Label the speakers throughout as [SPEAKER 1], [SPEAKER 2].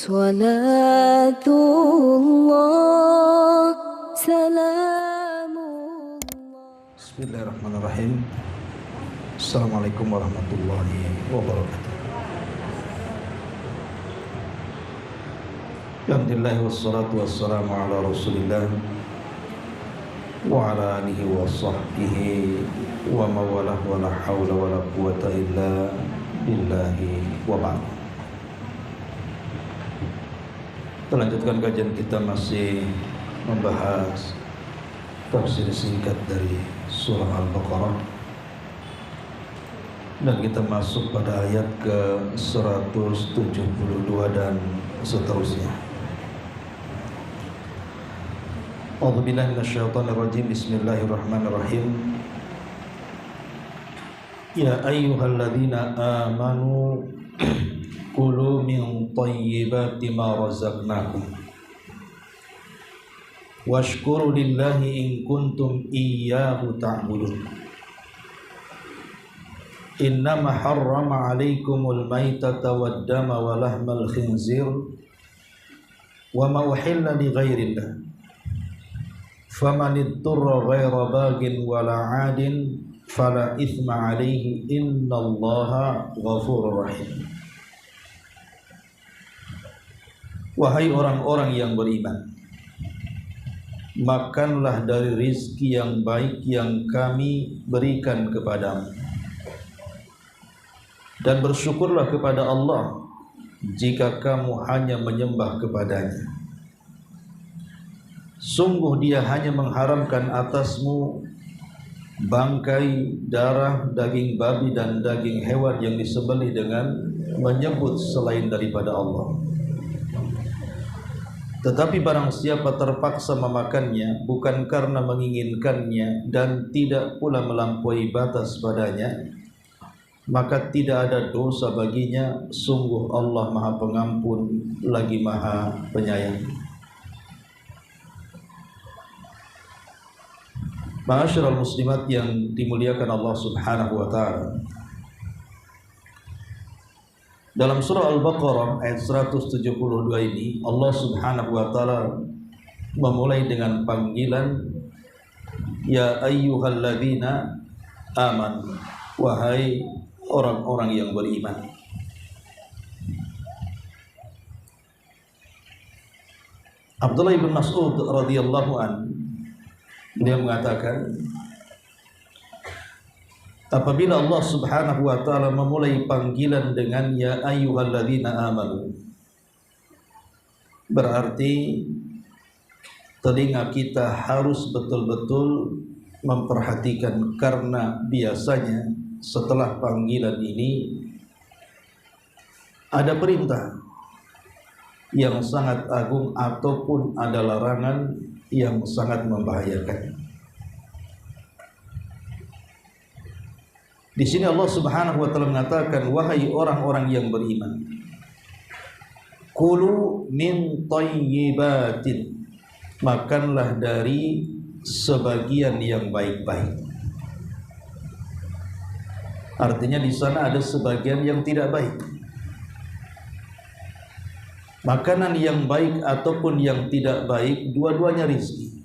[SPEAKER 1] Salatullah, salamullah.
[SPEAKER 2] Bismillahirrahmanirrahim. Assalamualaikum warahmatullahi wabarakatuh. Alhamdulillah wassalatu wassalamu ala rasulillah wa ala alihi wa sahbihi wa mawalah wa la hawla wa la quwata illa billahi wa ba'd. Kita lanjutkan kajian kita, masih membahas tafsir singkat dari surah Al-Baqarah, dan kita masuk pada ayat ke 172 dan seterusnya. A'udzubillahi minasyaitonirrajim. Bismillahirrahmanirrahim. Ya ayyuhalladzina amanu kulu min thayyibati ma razaqnakum washkuru lillahi in kuntum iyyahu ta'budun. Innama harrama 'alaikumul maitata wad-dama wa lahmal khinzir wa ma uhilla li ghairillah faman ittara ghaira bagin wala 'adin fala itsma 'alaihi innallaha ghafurur rahim. Wahai orang-orang yang beriman, makanlah dari rizki yang baik yang kami berikan kepadamu, dan bersyukurlah kepada Allah jika kamu hanya menyembah kepadanya. Sungguh Dia hanya mengharamkan atasmu bangkai, darah, daging babi dan daging hewan yang disembelih dengan menyebut selain daripada Allah. Tetapi barang siapa terpaksa memakannya bukan karena menginginkannya dan tidak pula melampaui batas padanya, maka tidak ada dosa baginya. Sungguh Allah Maha Pengampun lagi Maha Penyayang. Ma'asyiral muslimat yang dimuliakan Allah Subhanahu wa taala, dalam surah Al-Baqarah ayat 172 ini Allah Subhanahu wa taala memulai dengan panggilan ya ayyuhalladzina amanu, wahai orang-orang yang beriman. Abdullah bin Mas'ud radhiyallahu an, dia mengatakan, apabila Allah Subhanahu wa taala memulai panggilan dengan ya ayyuhalladzina amanu, berarti telinga kita harus betul-betul memperhatikan, karena biasanya setelah panggilan ini ada perintah yang sangat agung ataupun ada larangan yang sangat membahayakan. Di sini Allah Subhanahu wa taala mengatakan, wahai orang-orang yang beriman, kulu min thayyibatin, makanlah dari sebagian yang baik-baik. Artinya di sana ada sebagian yang tidak baik. Makanan yang baik ataupun yang tidak baik, dua-duanya rizki,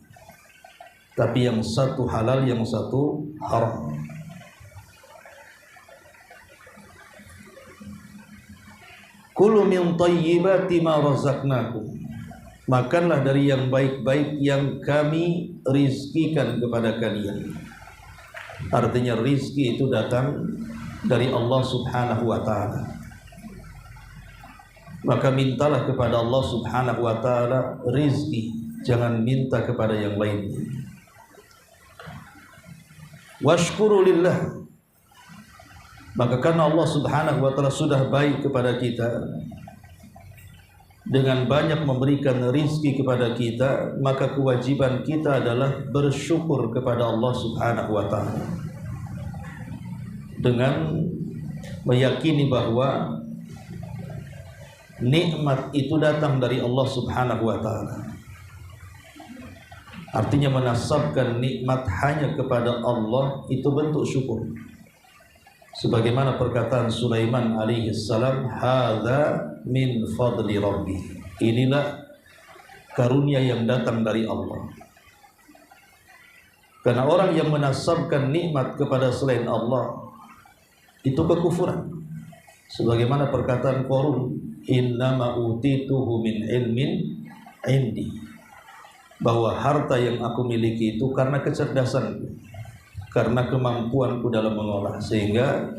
[SPEAKER 2] tapi yang satu halal, yang satu haram. Kulu min thayyibati ma razaqnakum, makanlah dari yang baik-baik yang kami rizkikan kepada kalian. Artinya rizki itu datang dari Allah Subhanahu wa taala, maka mintalah kepada Allah Subhanahu wa taala rizki, jangan minta kepada yang lain. Washkuru lillah, maka karena Allah Subhanahu wa taala sudah baik kepada kita dengan banyak memberikan rizki kepada kita, maka kewajiban kita adalah bersyukur kepada Allah Subhanahu wa taala dengan meyakini bahwa nikmat itu datang dari Allah Subhanahu wa taala. Artinya menasabkan nikmat hanya kepada Allah itu bentuk syukur. Sebagaimana perkataan Sulaiman alaihi salam, hadza min fadli rabbi. Inilah karunia yang datang dari Allah. Karena orang yang menasabkan nikmat kepada selain Allah itu kekufuran. Sebagaimana perkataan Qarun, innama utituhu min ilmin indi, bahwa harta yang aku miliki itu karena kecerdasanku, karena kemampuanku dalam mengolah. Sehingga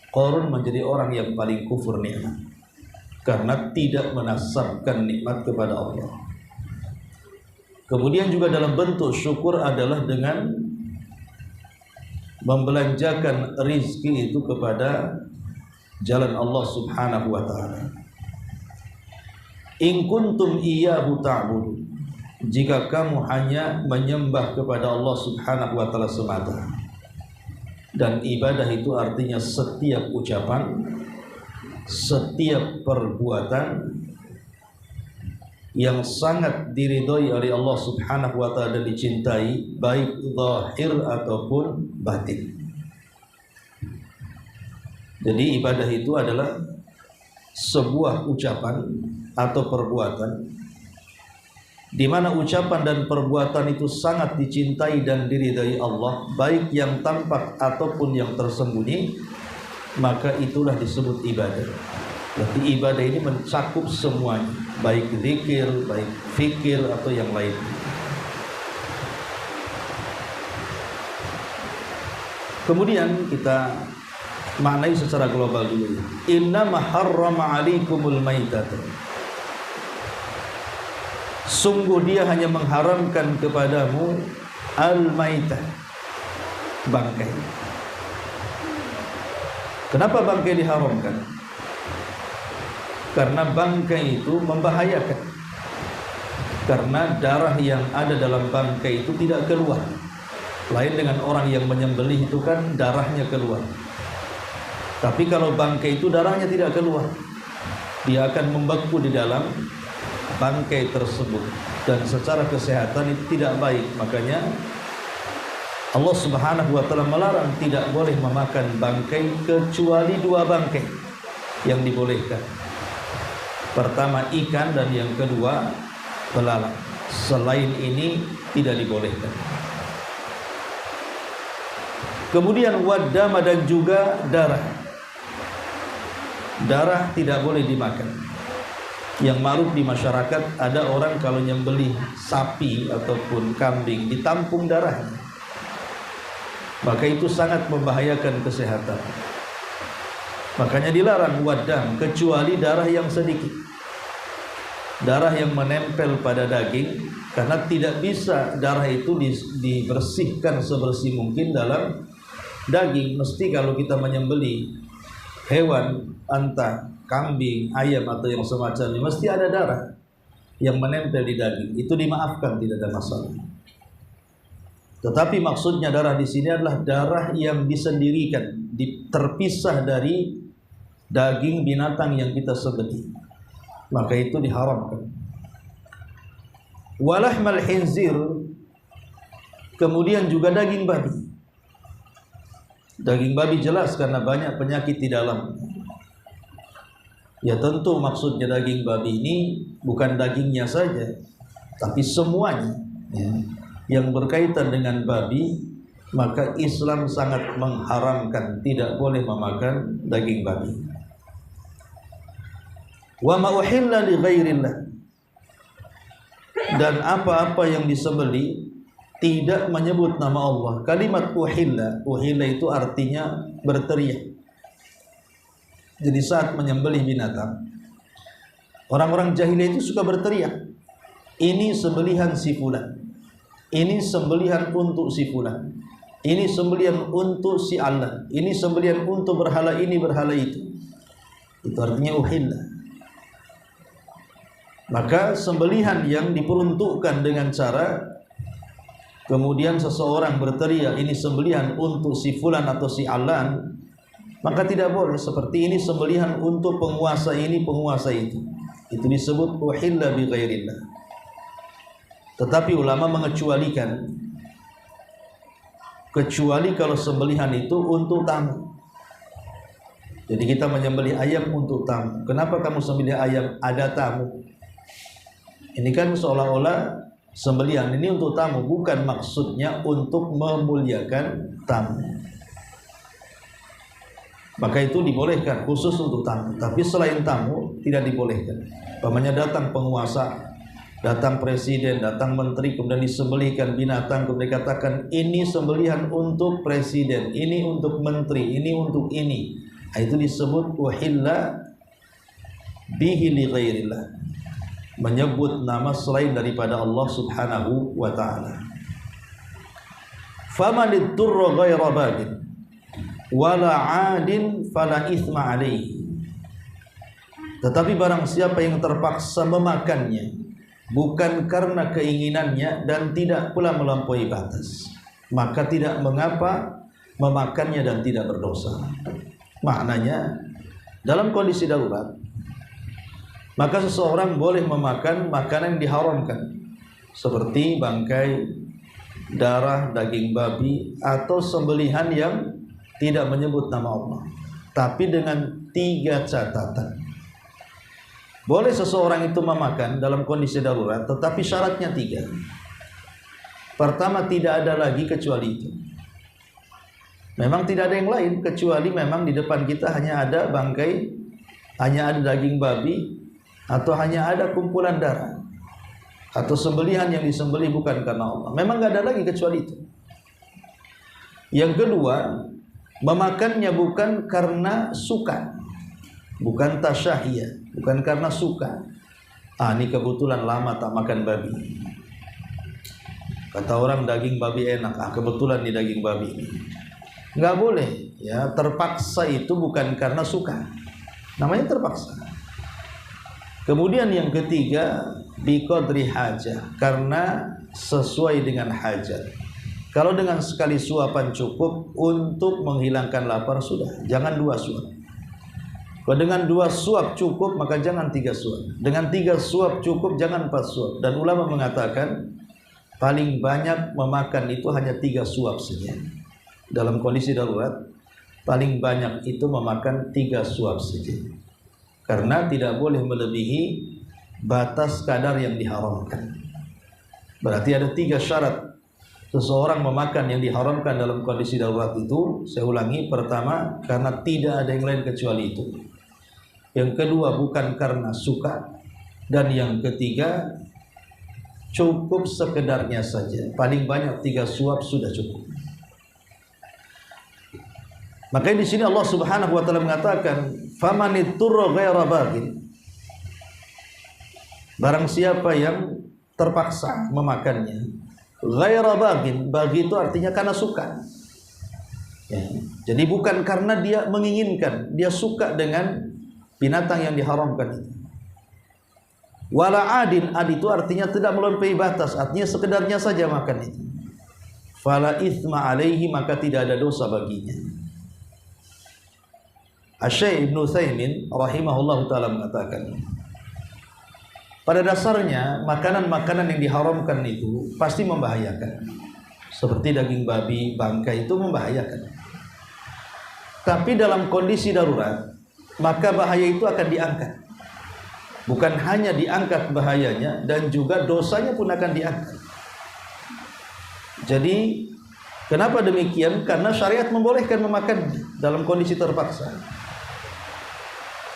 [SPEAKER 2] Qarun menjadi orang yang paling kufur nikmat, karena tidak menasabkan nikmat kepada Allah. Kemudian juga dalam bentuk syukur adalah dengan membelanjakan rizki itu kepada jalan Allah subhanahu wa ta'ala. In kuntum iyyahu ta'budun, jika kamu hanya menyembah kepada Allah subhanahu wa ta'ala semata. Dan ibadah itu artinya setiap ucapan, setiap perbuatan yang sangat diridhoi oleh Allah subhanahu wa ta'ala dan dicintai, baik zahir ataupun batin. Jadi ibadah itu adalah sebuah ucapan atau perbuatan di mana ucapan dan perbuatan itu sangat dicintai dan diridhai Allah, baik yang tampak ataupun yang tersembunyi, maka itulah disebut ibadah. Berarti ibadah ini mencakup semuanya, baik zikir, baik fikir atau yang lain. Kemudian kita maknai secara global dulu. Innama harrama 'alaikumul maitata. Sungguh dia hanya mengharamkan kepadamu al-maitah, bangkai. Kenapa bangkai diharamkan? Karena bangkai itu membahayakan. Karena darah yang ada dalam bangkai itu tidak keluar. Lain dengan orang yang menyembelih itu kan darahnya keluar. Tapi kalau bangkai itu darahnya tidak keluar, dia akan membeku di dalam bangkai tersebut, dan secara kesehatan itu tidak baik. Makanya Allah subhanahu wa ta'ala melarang tidak boleh memakan bangkai kecuali dua bangkai yang dibolehkan. Pertama ikan dan yang kedua belalang. Selain ini tidak dibolehkan. Kemudian wadama, dan juga darah. Darah tidak boleh dimakan. Yang ma'ruf di masyarakat, ada orang kalau nyembelih sapi ataupun kambing ditampung darahnya, maka itu sangat membahayakan kesehatan. Makanya dilarang wadam, kecuali darah yang sedikit, darah yang menempel pada daging, karena tidak bisa darah itu dibersihkan sebersih mungkin dalam daging. Mesti kalau kita menyembelih hewan, entah kambing, ayam atau yang semacamnya, mesti ada darah yang menempel di daging. Itu dimaafkan, tidak ada masalah. Tetapi maksudnya darah di sini adalah darah yang disendirikan, terpisah dari daging binatang yang kita sembelih, maka itu diharamkan. Walahmal khinzir, kemudian juga daging babi. Daging babi jelas karena banyak penyakit di dalam. Ya tentu maksudnya daging babi ini bukan dagingnya saja, tapi semuanya ya, yang berkaitan dengan babi, maka Islam sangat mengharamkan, tidak boleh memakan daging babi. Wa ma uhilla li ghairillah, dan apa-apa yang disembelih tidak menyebut nama Allah. Kalimat uhilla, uhilla itu artinya berteriak. Jadi saat menyembelih binatang, orang-orang jahiliyah itu suka berteriak, ini sembelihan si fulan, ini sembelihan untuk si fulan, ini sembelihan untuk si Allah, ini sembelihan untuk berhala ini, berhala itu. Itu artinya uhilla. Maka sembelihan yang diperuntukkan dengan cara kemudian seseorang berteriak ini sembelihan untuk si fulan atau si alan, maka tidak boleh. Seperti ini sembelihan untuk penguasa ini, penguasa itu. Itu disebut uhilla bi ghairillah. Tetapi ulama mengecualikan, kecuali kalau sembelihan itu untuk tamu. Jadi kita menyembelih ayam untuk tamu. Kenapa kamu sembelih ayam? Ada tamu. Ini kan seolah-olah sembelihan ini untuk tamu, bukan maksudnya untuk memuliakan tamu. Maka itu dibolehkan khusus untuk tamu. Tapi selain tamu tidak dibolehkan. Pamannya datang penguasa, datang presiden, datang menteri, kemudian disembelihkan binatang, kemudian dikatakan ini sembelihan untuk presiden, ini untuk menteri, ini untuk ini. Nah, itu disebut uhilla bihi li ghairillah, menyebut nama selain daripada Allah Subhanahu wa taala. Faman ittara ghaira bagin wala 'adin fala itsma alaihi. Tetapi barang siapa yang terpaksa memakannya bukan karena keinginannya dan tidak pula melampaui batas, maka tidak mengapa memakannya dan tidak berdosa. Maknanya dalam kondisi darurat maka seseorang boleh memakan makanan yang diharamkan seperti bangkai, darah, daging babi atau sembelihan yang tidak menyebut nama Allah, tapi dengan 3 catatan. Boleh seseorang itu memakan dalam kondisi darurat, tetapi syaratnya 3. Pertama, tidak ada lagi kecuali itu. Memang tidak ada yang lain kecuali memang di depan kita hanya ada bangkai, hanya ada daging babi, atau hanya ada kumpulan darah, atau sembelihan yang disembelih bukan karena Allah. Memang tidak ada lagi kecuali itu. Yang kedua, memakannya bukan karena suka, bukan tasyahiyah, bukan karena suka. Ini kebetulan lama tak makan babi. Kata orang daging babi enak, kebetulan nih daging babi ini. Nggak boleh, ya. Terpaksa itu bukan karena suka, namanya terpaksa. Kemudian yang ketiga, biqadri hajah, karena sesuai dengan hajat. Kalau dengan sekali suapan cukup untuk menghilangkan lapar sudah, jangan 2 suap. Kalau dengan 2 suap cukup maka jangan 3 suap. Dengan 3 suap cukup jangan 4 suap. Dan ulama mengatakan paling banyak memakan itu hanya 3 suap saja. Dalam kondisi darurat paling banyak itu memakan 3 suap saja. Karena tidak boleh melebihi batas kadar yang diharamkan. Berarti ada 3 syarat seseorang memakan yang diharamkan dalam kondisi darurat itu. Saya ulangi, pertama, karena tidak ada yang lain kecuali itu. Yang kedua, bukan karena suka. Dan yang ketiga, cukup sekedarnya saja. Paling banyak 3 suap sudah cukup. Makanya di sini Allah Subhanahu wa taala mengatakan, "Faman ittara ghaira bagin." Barang siapa yang terpaksa memakannya, ghaira bagin, bagi itu artinya karena suka. Ya. Jadi bukan karena dia menginginkan, dia suka dengan binatang yang diharamkan itu. Wala adin, ad itu artinya tidak melampaui batas, artinya sekedarnya saja makan itu. Fala itsma alaihi, maka tidak ada dosa baginya. Asy-Syaikh Ibnu Utsaimin rahimahullahu taala mengatakan, pada dasarnya makanan-makanan yang diharamkan itu pasti membahayakan. Seperti daging babi, bangkai itu membahayakan. Tapi dalam kondisi darurat, maka bahaya itu akan diangkat. Bukan hanya diangkat bahayanya, dan juga dosanya pun akan diangkat. Jadi, kenapa demikian? Karena syariat membolehkan memakan dalam kondisi terpaksa.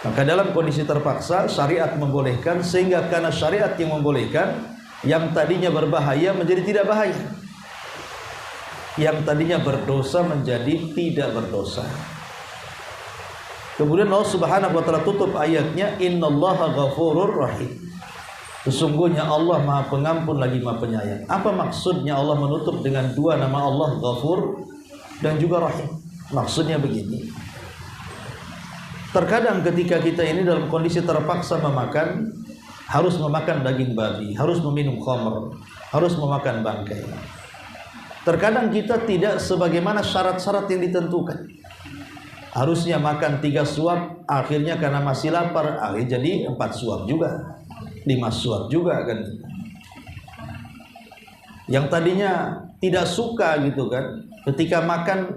[SPEAKER 2] Maka dalam kondisi terpaksa syariat membolehkan, sehingga karena syariat yang membolehkan, yang tadinya berbahaya menjadi tidak bahaya, yang tadinya berdosa menjadi tidak berdosa. Kemudian Allah Subhanahu wa taala tutup ayatnya, innallaha ghafurur rahim. Sesungguhnya Allah Maha Pengampun lagi Maha Penyayang. Apa maksudnya Allah menutup dengan 2 nama Allah, Ghafur dan juga Rahim? Maksudnya begini, terkadang ketika kita ini dalam kondisi terpaksa memakan, harus memakan daging babi, harus meminum khamr, harus memakan bangkai. Terkadang kita tidak sebagaimana syarat-syarat yang ditentukan. Harusnya makan 3 suap, akhirnya karena masih lapar, jadi 4 suap juga, 5 suap juga kan. Yang tadinya tidak suka gitu kan, ketika makan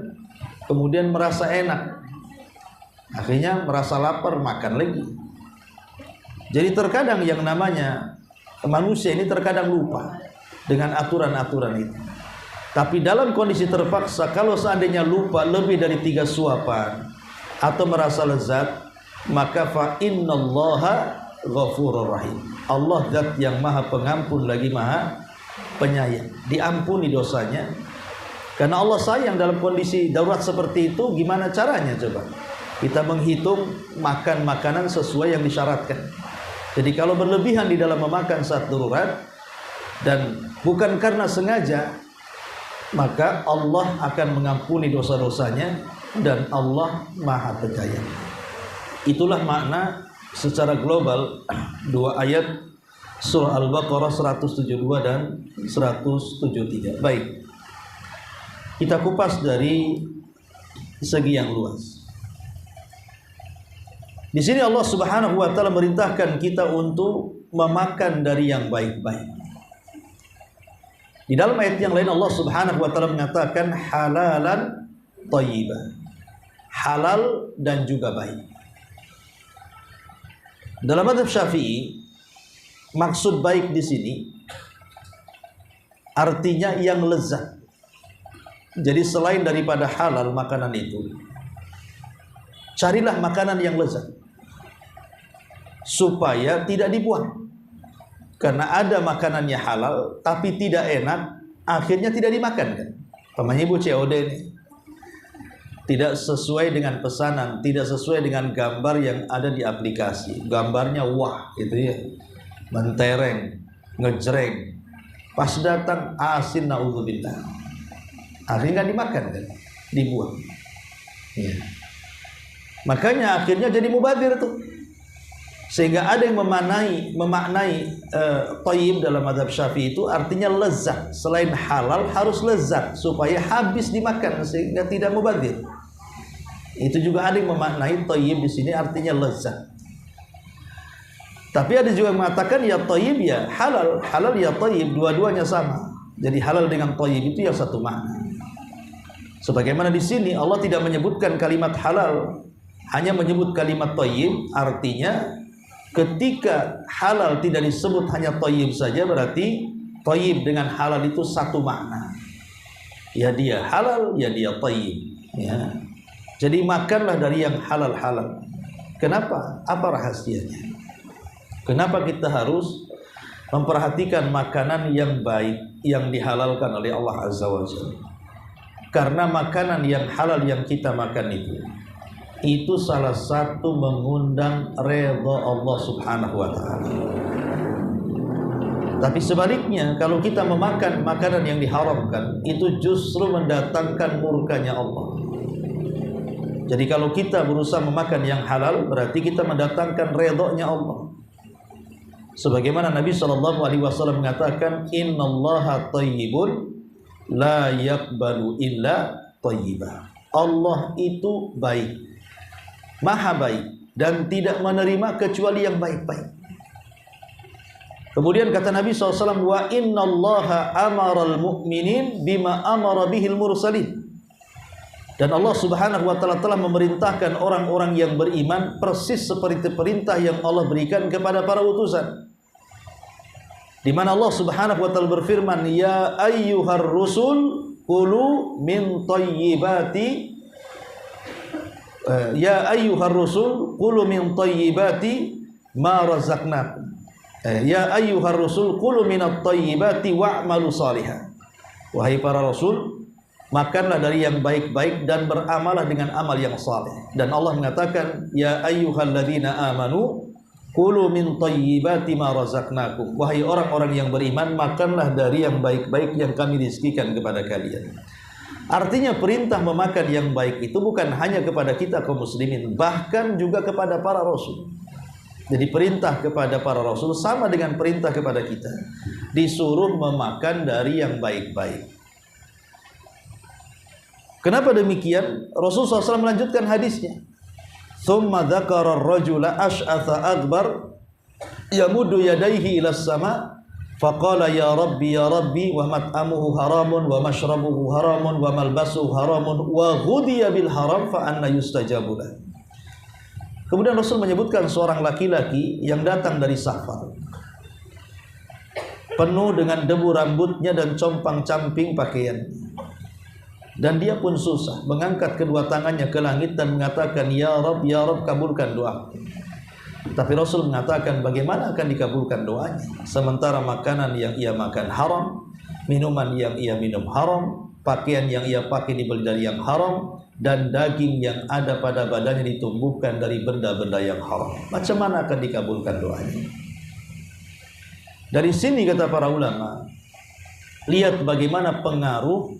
[SPEAKER 2] kemudian merasa enak. Akhirnya merasa lapar, makan lagi. Jadi terkadang yang namanya manusia ini terkadang lupa dengan aturan-aturan itu. Tapi dalam kondisi terpaksa, kalau seandainya lupa lebih dari 3 suapan atau merasa lezat, maka fa innallaha ghafurur rahim. Allah zat yang maha pengampun lagi maha penyayang. Diampuni dosanya. Karena Allah sayang dalam kondisi darurat seperti itu. Gimana caranya coba? Kita menghitung makan makanan sesuai yang disyaratkan. Jadi kalau berlebihan di dalam memakan saat darurat dan bukan karena sengaja, maka Allah akan mengampuni dosa-dosanya dan Allah maha penyayang. Itulah makna secara global 2 ayat surah Al-Baqarah 172 dan 173. Baik, kita kupas dari segi yang luas. Di sini Allah Subhanahu wa taala merintahkan kita untuk memakan dari yang baik-baik. Di dalam ayat yang lain Allah Subhanahu wa taala mengatakan halalan thayyibah. Halal dan juga baik. Dalam mazhab Syafi'i, maksud baik di sini artinya yang lezat. Jadi selain daripada halal makanan itu, carilah makanan yang lezat supaya tidak dibuang. Karena ada makanannya halal tapi tidak enak, akhirnya tidak dimakan kan. Pamannya ibu COD ini tidak sesuai dengan pesanan, tidak sesuai dengan gambar yang ada di aplikasi. Gambarnya wah gitu ya, mentereng, ngejreng. Pas datang asin, naudzubillah. Akhirnya nggak dimakan kan, dibuang. Ya. Makanya akhirnya jadi mubadzir tuh. Sehingga ada yang memaknai thayyib dalam mazhab Syafi'i itu artinya lezat. Selain halal harus lezat supaya habis dimakan sehingga tidak mubadzir. Itu juga ada yang memaknai thayyib di sini artinya lezat. Tapi ada juga yang mengatakan ya thayyib ya halal, halal ya thayyib, dua-duanya sama. Jadi halal dengan thayyib itu yang satu makna. Sebagaimana di sini Allah tidak menyebutkan kalimat halal, hanya menyebut kalimat thayyib, artinya ketika halal tidak disebut hanya thayyib saja, berarti thayyib dengan halal itu satu makna. Ya dia halal, ya dia thayyib. Ya. Jadi makanlah dari yang halal-halal. Kenapa? Apa rahasianya? Kenapa kita harus memperhatikan makanan yang baik yang dihalalkan oleh Allah Azza wa Jalla? Karena makanan yang halal yang kita makan itu salah satu mengundang redha Allah Subhanahu wa taala. Tapi sebaliknya, kalau kita memakan makanan yang diharamkan, itu justru mendatangkan murkanya Allah. Jadi kalau kita berusaha memakan yang halal, berarti kita mendatangkan redha-Nya Allah. Sebagaimana Nabi SAW mengatakan, innallaha thayyibun la yaqbalu illa thayyiba. Allah itu baik, maha baik, dan tidak menerima kecuali yang baik-baik. Kemudian kata Nabi SAW, wa innallaha amaral mu'minin bima amara bihil mursalin. Dan Allah Subhanahu wa taala telah memerintahkan orang-orang yang beriman persis seperti perintah yang Allah berikan kepada para utusan. Di mana Allah Subhanahu wa taala berfirman, ya ayyuhar rusul kulu min thayyibati ya ayyuhar rusul kulu min thayyibati ma razaqnakum. Ya ayyuhar rusul kulu minat thayyibati wa'malu shalihan. Wahai para rasul, makanlah dari yang baik-baik dan beramalah dengan amal yang saleh. Dan Allah mengatakan, ya ayyuhalladzina amanu kulu min thayyibati ma razaqnakum. Wahai orang-orang yang beriman, makanlah dari yang baik-baik yang kami rizkikan kepada kalian. Artinya perintah memakan yang baik itu bukan hanya kepada kita kaum muslimin, bahkan juga kepada para rasul. Jadi perintah kepada para rasul sama dengan perintah kepada kita, disuruh memakan dari yang baik-baik. Kenapa demikian? Rasulullah SAW melanjutkan hadisnya. Thumma dzakara ar-rajula ash'atha akbar yamuddu yadayhi ila as-sama' faqala ya rabbi wa mat'amuhu haramun wa mashrabuhu haramun wa malbasuhu haramun wa ghudiya bil haram fa anna yustajabu lah. Kemudian Rasul menyebutkan seorang laki-laki yang datang dari safar, penuh dengan debu rambutnya dan compang-camping pakaiannya. Dan dia pun susah mengangkat kedua tangannya ke langit dan mengatakan, ya Rabb, kabulkan doa. Tapi Rasul mengatakan, bagaimana akan dikabulkan doanya sementara makanan yang ia makan haram, minuman yang ia minum haram, pakaian yang ia pakai dibeli dari yang haram, dan daging yang ada pada badannya ditumbuhkan dari benda-benda yang haram. Macam mana akan dikabulkan doanya? Dari sini kata para ulama, lihat bagaimana pengaruh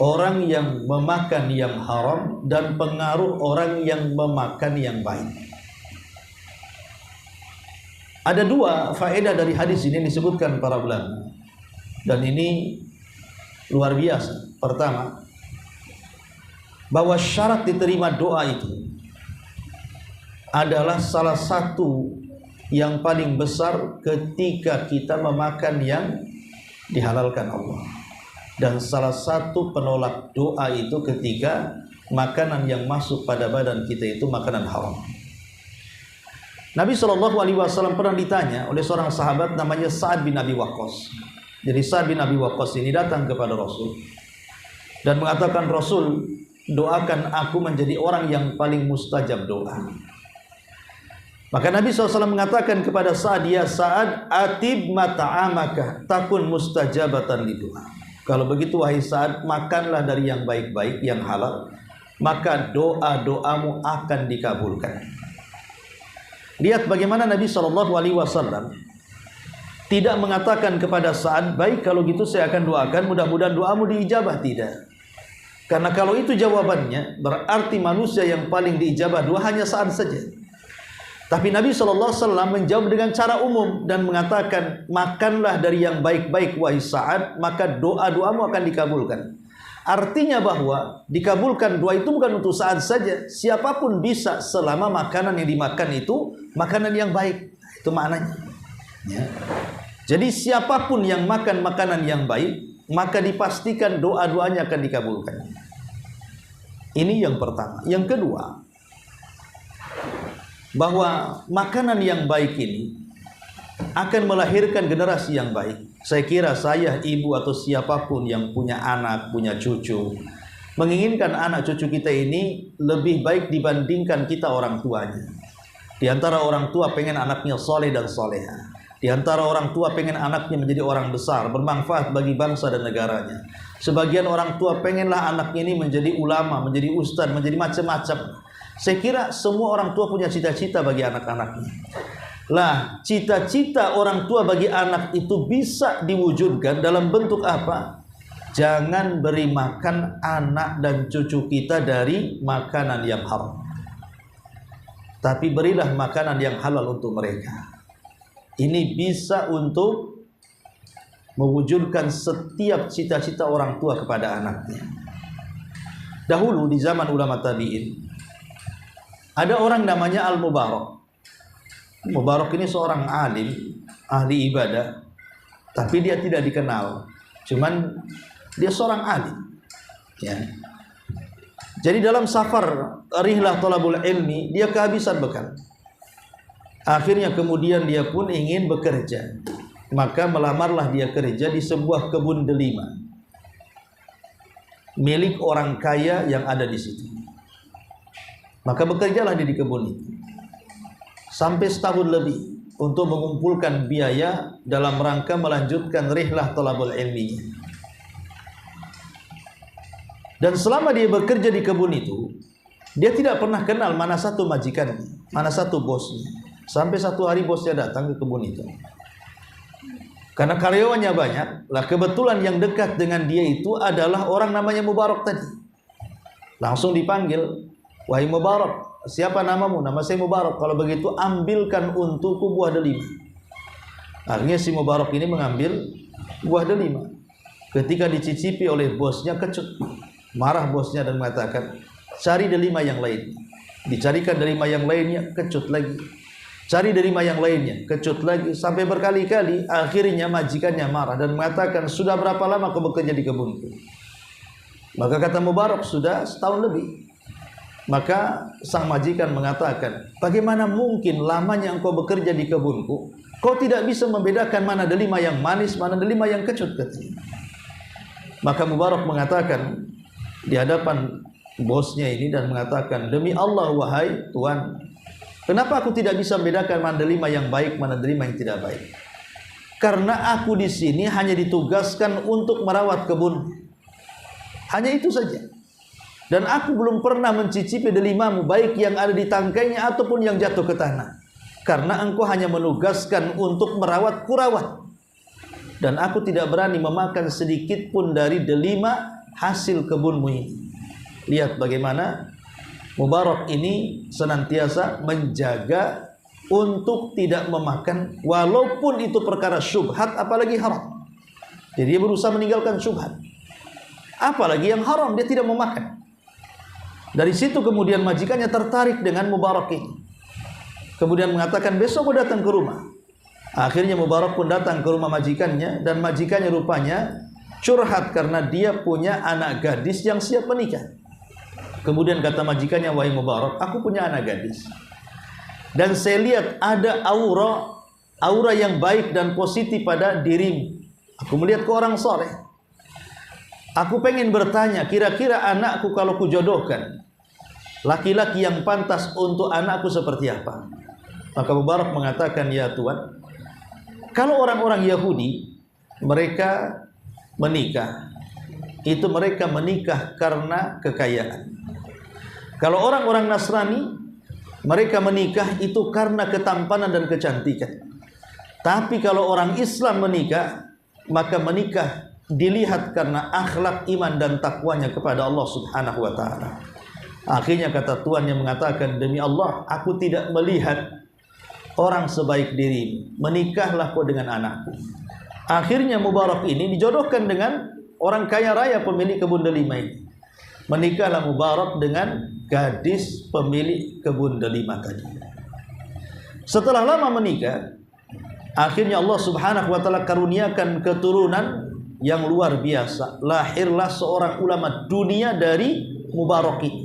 [SPEAKER 2] orang yang memakan yang haram dan pengaruh orang yang memakan yang baik. Ada dua faedah dari hadis ini disebutkan para ulama, dan ini luar biasa. Pertama, bahwa syarat diterima doa itu adalah salah satu yang paling besar ketika kita memakan yang dihalalkan Allah. Dan salah satu penolak doa itu ketika makanan yang masuk pada badan kita itu makanan haram. Nabi SAW pernah ditanya oleh seorang sahabat namanya Sa'ad bin Abi Waqqas. Jadi Sa'ad bin Abi Waqqas ini datang kepada Rasul dan mengatakan, Rasul, doakan aku menjadi orang yang paling mustajab doa. Maka Nabi SAW mengatakan kepada Sa'ad, ya Sa'ad, atib mata'amaka takun mustajabatan lidoa. Kalau begitu wahai Sa'ad, makanlah dari yang baik-baik, yang halal, maka doa-doamu akan dikabulkan. Lihat bagaimana Nabi SAW tidak mengatakan kepada Sa'ad, baik kalau gitu saya akan doakan, mudah-mudahan doamu diijabah. Tidak. Karena kalau itu jawabannya, berarti manusia yang paling diijabah doa hanya Sa'ad saja. Tapi Nabi SAW menjawab dengan cara umum dan mengatakan, makanlah dari yang baik-baik wahai Sa'ad, maka doa-doamu akan dikabulkan. Artinya bahwa dikabulkan doa itu bukan untuk Sa'ad saja, siapapun bisa selama makanan yang dimakan itu makanan yang baik. Itu maknanya ya. Jadi siapapun yang makan makanan yang baik, maka dipastikan doa-doanya akan dikabulkan. Ini yang pertama. Yang kedua, bahwa makanan yang baik ini akan melahirkan generasi yang baik. Saya kira saya, ibu atau siapapun yang punya anak, punya cucu, menginginkan anak cucu kita ini lebih baik dibandingkan kita orang tuanya. Di antara orang tua pengen anaknya soleh dan soleha. Di antara orang tua pengen anaknya menjadi orang besar, bermanfaat bagi bangsa dan negaranya. Sebagian orang tua pengenlah anaknya ini menjadi ulama, menjadi ustadz, menjadi macam-macam. Saya kira semua orang tua punya cita-cita bagi anak-anaknya. Lah, cita-cita orang tua bagi anak itu bisa diwujudkan dalam bentuk apa? Jangan beri makan anak dan cucu kita dari makanan yang haram, tapi berilah makanan yang halal untuk mereka. Ini bisa untuk mewujudkan setiap cita-cita orang tua kepada anaknya. Dahulu di zaman ulama tabi'in, ada orang namanya Al-Mubarak. Mubarak ini seorang alim, ahli ibadah, tapi dia tidak dikenal. Cuman dia seorang alim. Ya. Jadi dalam safar rihlah thalabul ilmi, dia kehabisan bekal. Akhirnya kemudian dia pun ingin bekerja. Maka melamarlah dia kerja di sebuah kebun delima milik orang kaya yang ada di situ. Maka bekerjalah dia di kebun itu sampai setahun lebih untuk mengumpulkan biaya dalam rangka melanjutkan rihlah thalabul ilmi. Dan selama dia bekerja di kebun itu, dia tidak pernah kenal mana satu majikannya, mana satu bosnya. Sampai satu hari bosnya datang ke kebun itu. Karena karyawannya banyak, lah kebetulan yang dekat dengan dia itu adalah orang namanya Mubarak tadi. Langsung dipanggil, wahai Mubarak, siapa namamu? Nama saya Mubarak. Kalau begitu ambilkan untukku buah delima. Akhirnya si Mubarak ini mengambil buah delima. Ketika dicicipi oleh bosnya, kecut. Marah bosnya dan mengatakan, cari delima yang lain. Dicarikan delima yang lainnya, kecut lagi. Cari delima yang lainnya, kecut lagi. Sampai berkali-kali, akhirnya majikannya marah dan mengatakan, sudah berapa lama kau bekerja di kebunku? Maka kata Mubarak, sudah setahun lebih. Maka sang majikan mengatakan, bagaimana mungkin lamanya engkau bekerja di kebunku, kau tidak bisa membedakan mana delima yang manis, mana delima yang kecut. Maka Mubarak mengatakan di hadapan bosnya ini dan mengatakan, demi Allah wahai Tuan, kenapa aku tidak bisa membedakan mana delima yang baik, mana delima yang tidak baik? Karena aku di sini hanya ditugaskan untuk merawat kebun. Hanya itu saja. Dan aku belum pernah mencicipi delimamu, baik yang ada di tangkainya ataupun yang jatuh ke tanah. Karena engkau hanya menugaskan untuk merawat kurawat. Dan aku tidak berani memakan sedikit pun dari delima hasil kebunmu ini. Lihat bagaimana Mubarak ini senantiasa menjaga untuk tidak memakan, walaupun itu perkara syubhat, apalagi haram. Jadi dia berusaha meninggalkan syubhat, apalagi yang haram dia tidak memakan. Dari situ kemudian majikannya tertarik dengan Mubarak ini. Kemudian mengatakan, besok aku datang ke rumah. Akhirnya Mubarak pun datang ke rumah majikannya, dan majikannya rupanya curhat karena dia punya anak gadis yang siap menikah. Kemudian kata majikannya, wahai Mubarak, aku punya anak gadis. Dan saya lihat ada aura yang baik dan positif pada dirimu. Aku melihat ke orang soleh. Aku pengen bertanya, kira-kira anakku kalau kujodohkan, laki-laki yang pantas untuk anakku seperti apa? Maka Mubarak mengatakan, ya Tuan, kalau orang-orang Yahudi mereka menikah, itu mereka menikah karena kekayaan. Kalau orang-orang Nasrani mereka menikah itu karena ketampanan dan kecantikan. Tapi kalau orang Islam menikah, maka menikah dilihat karena akhlak, iman dan takwanya kepada Allah Subhanahu wa taala. Akhirnya kata Tuan yang mengatakan, demi Allah, aku tidak melihat orang sebaik dirimu, menikahlah kau dengan anakku. Akhirnya Mubarak ini dijodohkan dengan orang kaya raya pemilik kebun delima ini. Menikahlah Mubarak dengan gadis pemilik kebun delima tadi. Setelah lama menikah, akhirnya Allah Subhanahu wa taala karuniakan keturunan yang luar biasa. Lahirlah seorang ulama dunia dari Mubarak ini.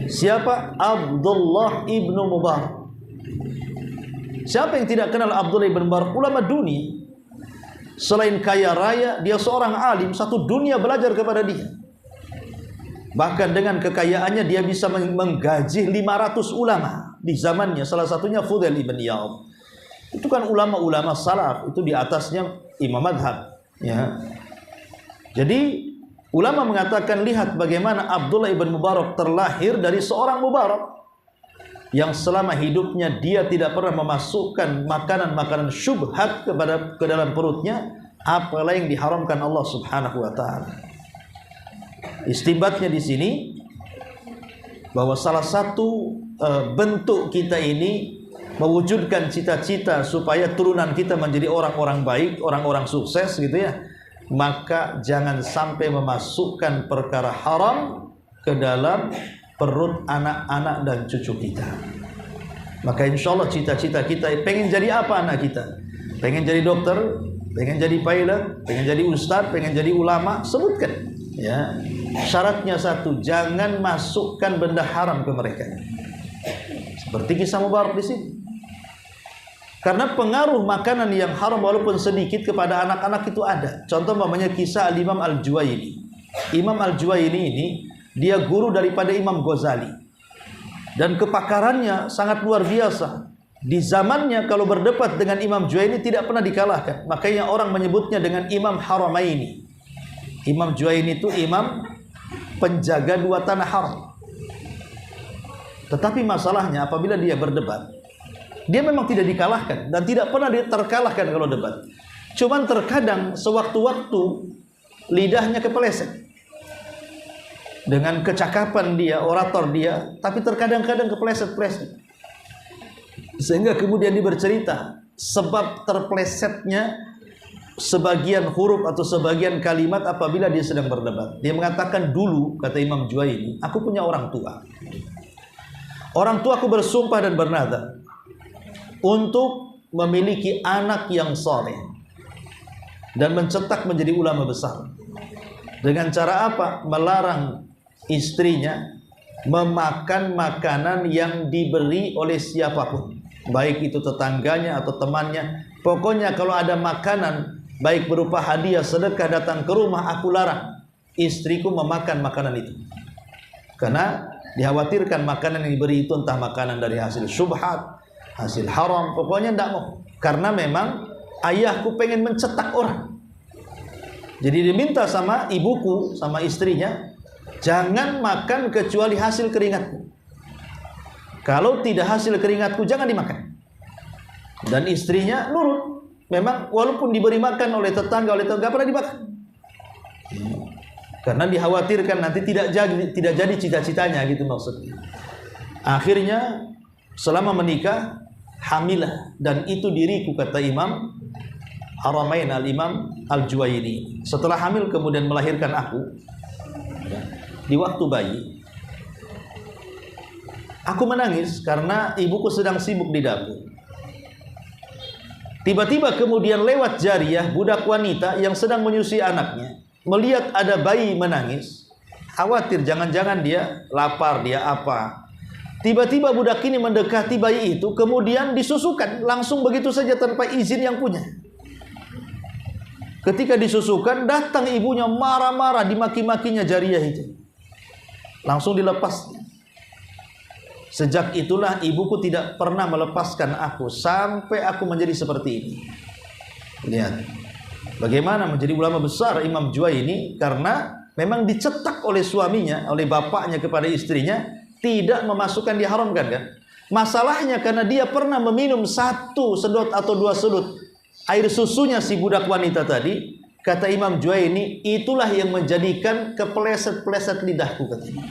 [SPEAKER 2] Siapa? Abdullah ibnu Mubarak. Siapa yang tidak kenal Abdullah ibn Mubarak? Ulama dunia. Selain kaya raya, dia seorang alim, satu dunia belajar kepada dia. Bahkan dengan kekayaannya dia bisa menggaji 500 ulama di zamannya. Salah satunya Fudail ibn Iyad. Itu kan ulama-ulama salaf, itu di atasnya imam madhab, ya. Jadi ulama mengatakan, lihat bagaimana Abdullah ibn Mubarak terlahir dari seorang Mubarak yang selama hidupnya dia tidak pernah memasukkan makanan-makanan syubhat ke dalam perutnya, apalah yang diharamkan Allah Subhanahu wa taala. Istimbatnya di sini bahwa salah satu bentuk kita ini mewujudkan cita-cita supaya turunan kita menjadi orang-orang baik, orang-orang sukses gitu ya. Maka jangan sampai memasukkan perkara haram ke dalam perut anak-anak dan cucu kita. Maka insya Allah cita-cita kita, pengen jadi apa anak kita? Pengen jadi dokter, pengen jadi pilot, pengen jadi ustadz, pengen jadi ulama, sebutkan. Ya, syaratnya satu, jangan masukkan benda haram ke mereka. Seperti kisah Mubarak di sini. Karena pengaruh makanan yang haram walaupun sedikit kepada anak-anak itu ada. Contoh namanya kisah Al-Imam Al-Juwaini. Imam Al-Juwaini ini dia guru daripada Imam Ghazali. Dan kepakarannya sangat luar biasa. Di zamannya kalau berdebat dengan Imam Juwaini tidak pernah dikalahkan. Makanya orang menyebutnya dengan Imam Haramaini. Imam Juwaini itu imam penjaga dua tanah haram. Tetapi masalahnya apabila dia berdebat, dia memang tidak dikalahkan dan tidak pernah terkalahkan kalau debat. Cuman terkadang sewaktu-waktu lidahnya kepeleset. Dengan kecakapan dia, orator dia, tapi terkadang-kadang kepeleset-peleset. Sehingga kemudian dia bercerita sebab terpelesetnya sebagian huruf atau sebagian kalimat apabila dia sedang berdebat. Dia mengatakan, dulu, kata Imam Juwaini, aku punya orang tua. Orang tuaku bersumpah dan bernadar untuk memiliki anak yang saleh dan mencetak menjadi ulama besar. Dengan cara apa? Melarang istrinya memakan makanan yang diberi oleh siapapun, baik itu tetangganya atau temannya. Pokoknya kalau ada makanan baik berupa hadiah, sedekah datang ke rumah, aku larang istriku memakan makanan itu, karena dikhawatirkan makanan yang diberi itu entah makanan dari hasil syubhat, hasil haram, pokoknya tidak mau. Karena memang ayahku pengen mencetak orang. Jadi diminta sama ibuku, sama istrinya, jangan makan kecuali hasil keringatku. Kalau tidak hasil keringatku, jangan dimakan. Dan istrinya nurut. Memang walaupun diberi makan oleh tetangga, nggak pernah dimakan. Karena dikhawatirkan nanti tidak jadi cita-citanya, gitu maksudnya. Akhirnya selama menikah hamilah, dan itu diriku, kata Imam Haramain Al-Imam Al-Juwaini. Setelah hamil kemudian melahirkan aku. Di waktu bayi aku menangis karena ibuku sedang sibuk di dapur. Tiba-tiba kemudian lewat jariyah, budak wanita yang sedang menyusui anaknya, melihat ada bayi menangis, khawatir jangan-jangan dia lapar, dia apa. Tiba-tiba budak ini mendekati bayi itu, kemudian disusukan langsung begitu saja tanpa izin yang punya. Ketika disusukan, datang ibunya marah-marah, dimaki-makinya jariyah itu. Langsung dilepasnya. Sejak itulah ibuku tidak pernah melepaskan aku sampai aku menjadi seperti ini. Lihat bagaimana menjadi ulama besar Imam Juwaini, karena memang dicetak oleh suaminya, oleh bapaknya kepada istrinya, tidak memasukkan, diharamkan kan. Masalahnya karena dia pernah meminum 1 sedot atau 2 sedot air susunya si budak wanita tadi, kata Imam Juwaini, itulah yang menjadikan kepleset-pleset lidahku, katanya.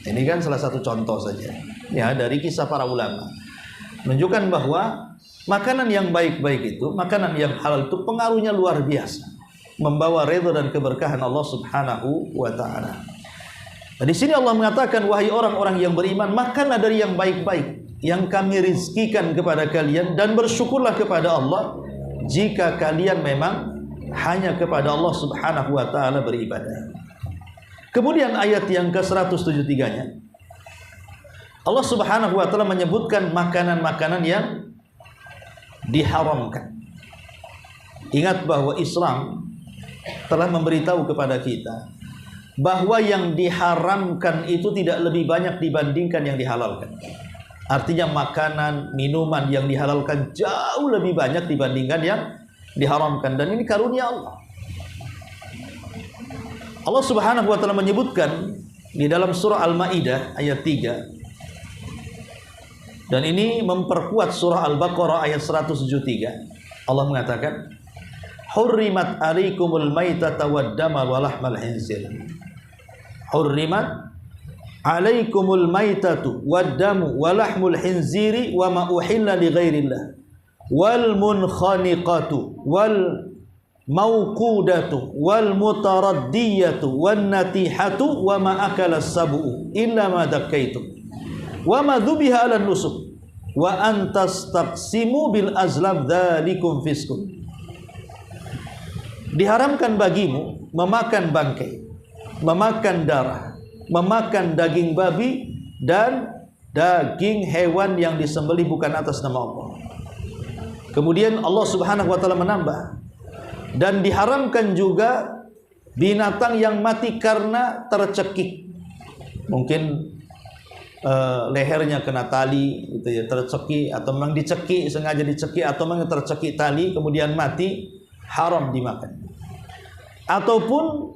[SPEAKER 2] Ini kan salah satu contoh saja ya dari kisah para ulama, menunjukkan bahwa makanan yang baik-baik itu, makanan yang halal itu pengaruhnya luar biasa, membawa ridha dan keberkahan Allah Subhanahu wa taala. Nah, di sini Allah mengatakan, wahai orang-orang yang beriman, makanlah dari yang baik-baik yang kami rizkikan kepada kalian, dan bersyukurlah kepada Allah jika kalian memang hanya kepada Allah Subhanahu wa taala beribadah. Kemudian ayat yang ke-173-nya, Allah Subhanahu wa taala menyebutkan makanan-makanan yang diharamkan. Ingat bahwa Islam telah memberitahu kepada kita bahwa yang diharamkan itu tidak lebih banyak dibandingkan yang dihalalkan. Artinya makanan, minuman yang dihalalkan jauh lebih banyak dibandingkan yang diharamkan, dan ini karunia Allah. Allah Subhanahu wa taala menyebutkan di dalam surah Al-Maidah ayat 3, dan ini memperkuat surah Al-Baqarah ayat 173. Allah mengatakan, hurrimat alaikumul maitata waddama wa lahmal khinzir. Hurrimat alaikumul maitatu waddamu wa lahmul khinziri wa ma uhilla li ghairillah wal munkhaniqatu wal mauqudatu wal mutaraddiyatu wan natihatu wa ma akala sabu illa ma dakkaitum wa ma dhubiha 'ala nusuk wa antastaqsimu bil azlam dzalikum fiskun. Diharamkan bagimu memakan bangkai, memakan darah, memakan daging babi dan daging hewan yang disembelih bukan atas nama Allah. Kemudian Allah Subhanahu wa taala menambah, dan diharamkan juga binatang yang mati karena tercekik. Mungkin lehernya kena tali gitu ya, tercekik, atau memang dicekik, sengaja dicekik, atau memang tercekik tali kemudian mati, haram dimakan. Ataupun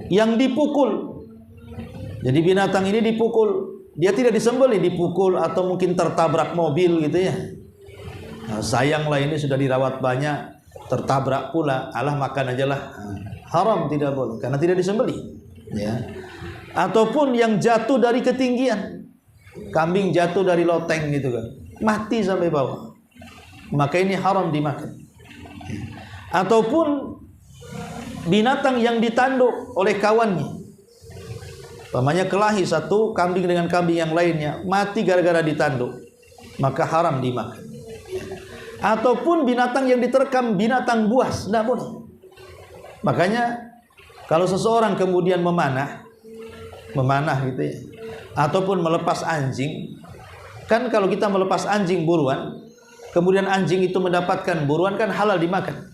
[SPEAKER 2] yang dipukul. Jadi binatang ini dipukul, dia tidak disembelih, dipukul atau mungkin tertabrak mobil gitu ya. Nah, sayanglah ini sudah dirawat banyak, tertabrak pula, alah makan aja lah. Haram, tidak boleh karena tidak disembelih ya. Ataupun yang jatuh dari ketinggian, kambing jatuh dari loteng gitu kan, mati sampai bawah, maka ini haram dimakan. Ataupun binatang yang ditanduk oleh kawannya, umpamanya kelahi satu kambing dengan kambing yang lainnya, mati gara-gara ditanduk, maka haram dimakan. Ataupun binatang yang diterkam, binatang buas, tidak boleh. Makanya kalau seseorang kemudian memanah gitu ya, ataupun melepas anjing. Kan kalau kita melepas anjing buruan, kemudian anjing itu mendapatkan buruan, kan halal dimakan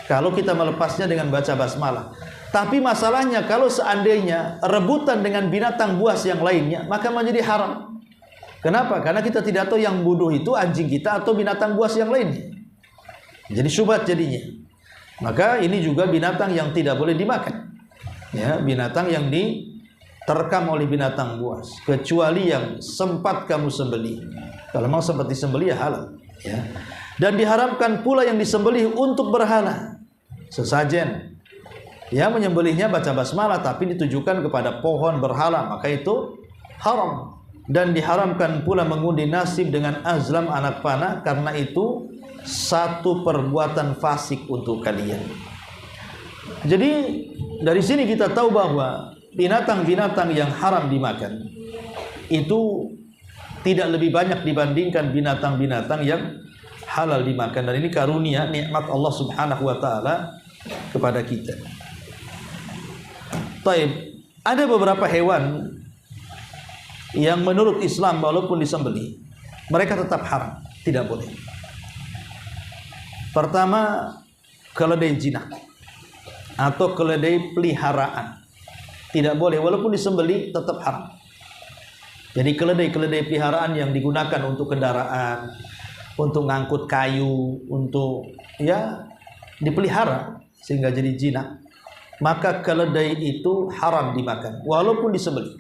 [SPEAKER 2] kalau kita melepasnya dengan baca basmalah. Tapi masalahnya kalau seandainya rebutan dengan binatang buas yang lainnya, maka menjadi haram. Kenapa? Karena kita tidak tahu yang bunuh itu anjing kita atau binatang buas yang lainnya. Jadi syubhat jadinya. Maka ini juga binatang yang tidak boleh dimakan. Ya, binatang yang diterkam oleh binatang buas, kecuali yang sempat kamu sembelih. Kalau memang sempat disembelih ya halal. Ya. Dan diharamkan pula yang disembelih untuk berhala, sesajen. Ya, menyembelihnya baca basmalah tapi ditujukan kepada pohon berhala, maka itu haram. Dan diharamkan pula mengundi nasib dengan azlam anak panah, karena itu satu perbuatan fasik untuk kalian. Jadi dari sini kita tahu bahwa binatang-binatang yang haram dimakan itu tidak lebih banyak dibandingkan binatang-binatang yang halal dimakan. Dan ini karunia nikmat Allah Subhanahu wa taala kepada kita. Taib, ada beberapa hewan yang menurut Islam walaupun disembelih mereka tetap haram, tidak boleh. Pertama, keledai jinak atau keledai peliharaan, tidak boleh walaupun disembelih, tetap haram. Jadi keledai-keledai peliharaan yang digunakan untuk kendaraan, untuk ngangkut kayu, untuk ya dipelihara sehingga jadi jinak, maka keledai itu haram dimakan walaupun disembelih.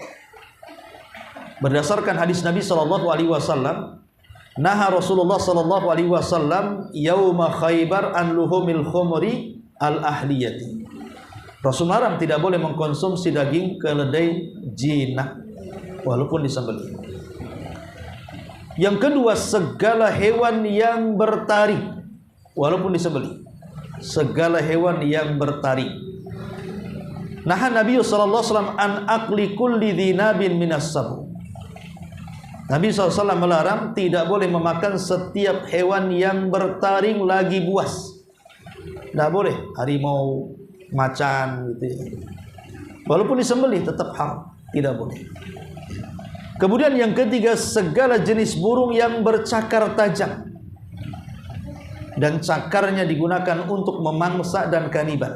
[SPEAKER 2] Berdasarkan hadis Nabi SAW, naha Rasulullah SAW yauma Khaybar an luhumil khumri al-ahliyati. Rasul melarang tidak boleh mengkonsumsi daging keledai jinak walaupun disembelih. Yang kedua, segala hewan yang bertaring walaupun disembelih. Segala hewan yang bertaring. Naha Nabi SAW an akli kulli dhinabin minas sabu. Nabi SAW melarang tidak boleh memakan setiap hewan yang bertaring lagi buas. Tidak boleh, harimau, macan gitu ya. Walaupun disembelih tetap haram, tidak boleh. Kemudian yang ketiga, segala jenis burung yang bercakar tajam dan cakarnya digunakan untuk memangsa dan kanibal.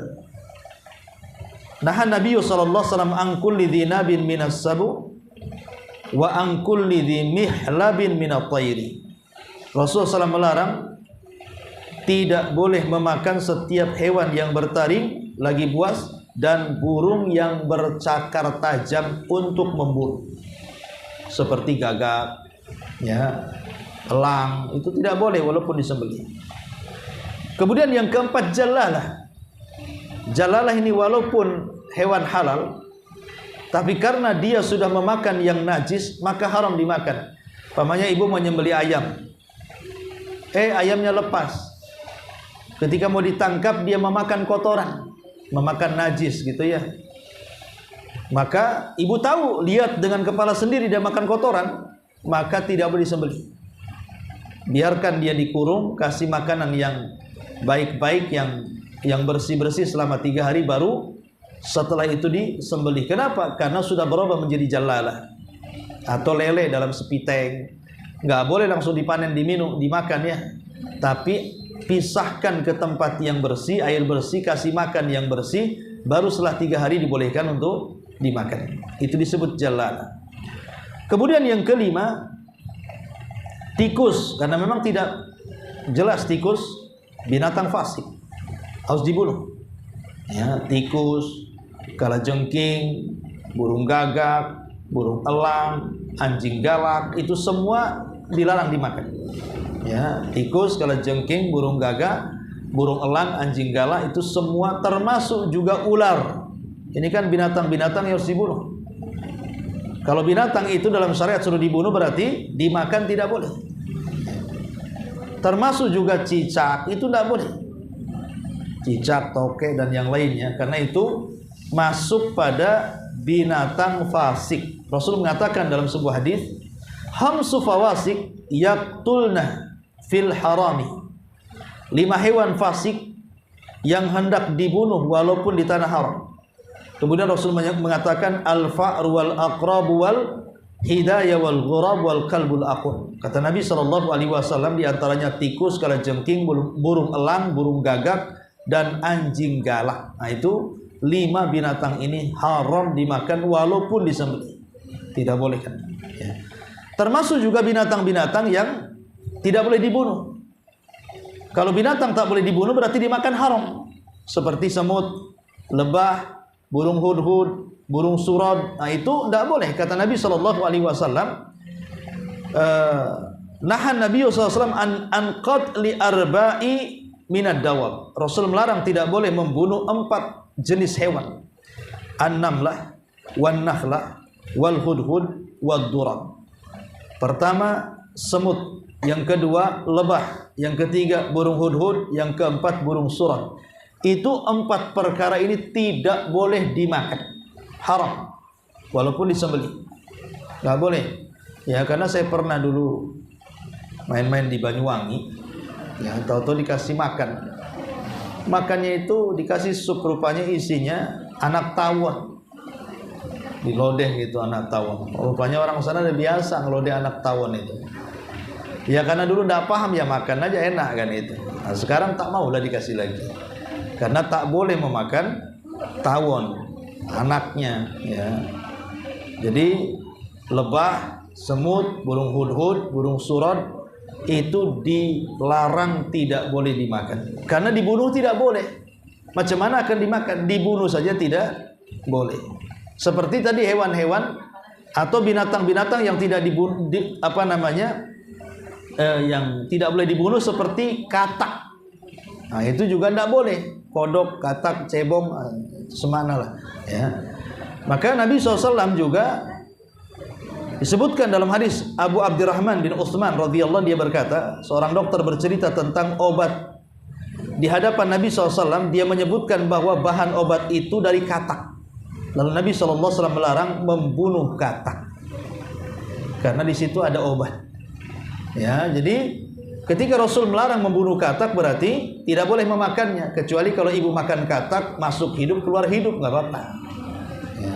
[SPEAKER 2] Nahan Nabi SAW an kulli dhinabin minas sabu wa an kulli dhi mihlabin minat tayri. Rasulullah SAW melarang tidak boleh memakan setiap hewan yang bertaring lagi buas dan burung yang bercakar tajam untuk memburu, seperti gagak, ya, elang, itu tidak boleh walaupun disembelih. Kemudian yang keempat, jalalah. Jalalah ini walaupun hewan halal, tapi karena dia sudah memakan yang najis, maka haram dimakan. Pamannya ibu menyembelih ayam, ayamnya lepas. Ketika mau ditangkap dia memakan kotoran, memakan najis gitu ya. Maka ibu tahu, lihat dengan kepala sendiri dia makan kotoran, maka tidak boleh disembelih. Biarkan dia dikurung, kasih makanan yang baik-baik, yang bersih-bersih selama 3 hari, baru setelah itu disembelih. Kenapa? Karena sudah berubah menjadi jalalah atau lele dalam sepiteng. Nggak boleh langsung dipanen, diminum, dimakan ya. Tapi pisahkan ke tempat yang bersih, air bersih, kasih makan yang bersih, baru setelah 3 hari dibolehkan untuk dimakan. Itu disebut jalalah. Kemudian yang kelima, tikus. Karena memang tidak jelas tikus binatang fasik, harus dibunuh. Ya, tikus, kalajengking, burung gagak, burung elang, anjing galak, itu semua dilarang dimakan. Ya, tikus, kalajengking, burung gagak, burung elang, anjing galak, itu semua, termasuk juga ular. Ini kan binatang-binatang yang harus dibunuh. Kalau binatang itu dalam syariat sudah dibunuh, berarti dimakan tidak boleh. Termasuk juga cicak, itu tidak boleh. Cicak, toke, dan yang lainnya, karena itu masuk pada binatang fasik. Rasul mengatakan dalam sebuah hadis, hamsu fawasik yaktulna fil harami. 5 hewan fasik yang hendak dibunuh walaupun di tanah haram. Kemudian Rasul mengatakan al-fa'ru wal aqrabu wal hidayah wal ghurab wal kalbul aqun. Kata Nabi SAW, di antaranya tikus, kalajengking, burung elang, burung gagak, dan anjing galak. Nah, itu 5 binatang ini haram dimakan walaupun disembelih. Tidak boleh kan? Ya. Termasuk juga binatang-binatang yang tidak boleh dibunuh. Kalau binatang tak boleh dibunuh berarti dimakan haram. Seperti semut, lebah, burung hudhud, burung surad. Nah, itu tidak boleh. Kata Nabi SAW, nahan Nabi SAW an qatli arba'i minad dawab. Rasul melarang tidak boleh membunuh 4 jenis hewan. An-namlah, wan-nakhlah, wal-hudhud, wad-durab. Pertama semut, yang kedua lebah, yang ketiga burung hudhud, yang keempat burung surad. Itu 4 perkara ini tidak boleh dimakan, haram walaupun disembelih, nggak boleh. Ya, karena saya pernah dulu main-main di Banyuwangi, ya, tahu-tahu dikasih makan. Makannya itu dikasih sup, rupanya isinya anak tawon, dilodeh gitu anak tawon. Rupanya orang sana udah biasa ngelodeh anak tawon itu. Ya karena dulu nggak paham, ya makan aja enak kan itu. Nah, sekarang tak mau lah dikasih lagi. Karena tak boleh memakan tawon, anaknya, ya. Jadi lebah, semut, burung hudhud, burung surad itu dilarang, tidak boleh dimakan. Karena dibunuh tidak boleh. Macam mana akan dimakan? Dibunuh saja tidak boleh. Seperti tadi hewan-hewan atau binatang-binatang yang tidak dibunuh, yang tidak boleh dibunuh seperti katak. Nah, itu juga tidak boleh. Kodok, katak, cebong, semana lah, ya. Maka Nabi SAW juga disebutkan dalam hadis Abu Abdurrahman bin Utsman radhiyallahu, dia berkata, seorang dokter bercerita tentang obat di hadapan Nabi SAW. Dia menyebutkan bahwa bahan obat itu dari katak. Lalu Nabi SAW melarang membunuh katak karena di situ ada obat. Ya, jadi ketika Rasul melarang membunuh katak berarti tidak boleh memakannya, kecuali kalau ibu makan katak masuk hidup keluar hidup nggak apa-apa. Ya.